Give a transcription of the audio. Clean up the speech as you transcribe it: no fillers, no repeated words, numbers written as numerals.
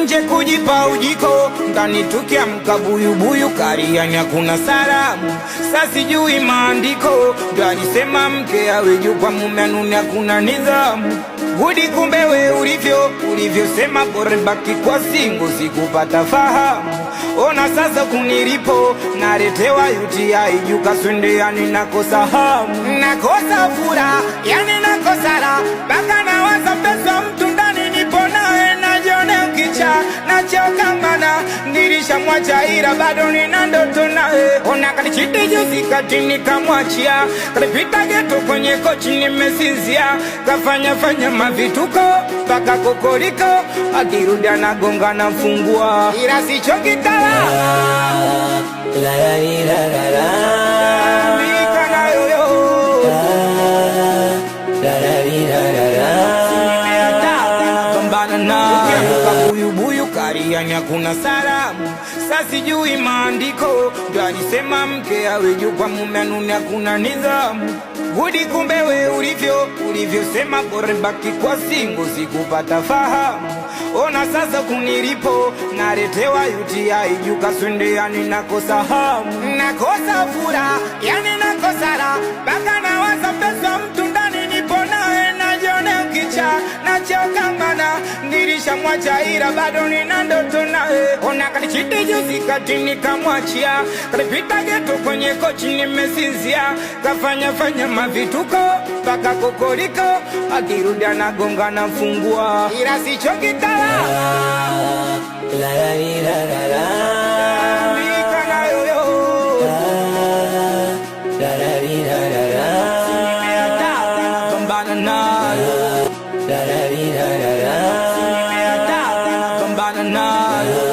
nje kujipa ujiko, ndani tukiamka buyubuyu kariani hakuna salamu. Sasa sijui maandiko, ndo alisema mke awe juu kwa mume anune hakuna nidhamu. Gudi kumbe we ulivyosema bora baki kwa singo sikupata fahamu. Ona sasa kunilipo naletewa UTI juu kaswende yani nakosa hamu. Nakosa furaha yani nakosa raha, baka nawaza pesa mtu ndani nipo nawe najiona kicha nachoka mana nilishamwacha ila bado nina ndoto nawe. Ona kanichiti juzi kati nikamwachia, kalipita geto kwenye kochi nimesinzia, kafanya mavituko paka kokoriko, akirudi anagonga na fungua ila sicho kitala la la la la la mikana yoyo la la la la pambana na buyubuyu kariani hakuna salamu. Sasa sijui maandiko, ndo alisema mke awe juu kwa mume anune hakuna nidhamu. Gudi kumbe we ulivyosema bora baki kwa singo sikupata fahamu. Ona sasa kunilipo naletewa UTI juu kaswende yani nakosa hamu. Nakosa furaha yani nakosa raha, baka nawaza pesa mtu ndani nipo nawe najiona kicha nachoka mana nilishamwacha ila bado nina ndoto nawe. Ona kanichiti juzi kati nikamwachia, kalipita geto kwenye kochi nimesinzia, kafanya mavituko paka kokoriko, akirudi anagonga na fungua ila sicho kitala la la la la mikana yoyo la la la pambana nayo la la la pambana nayo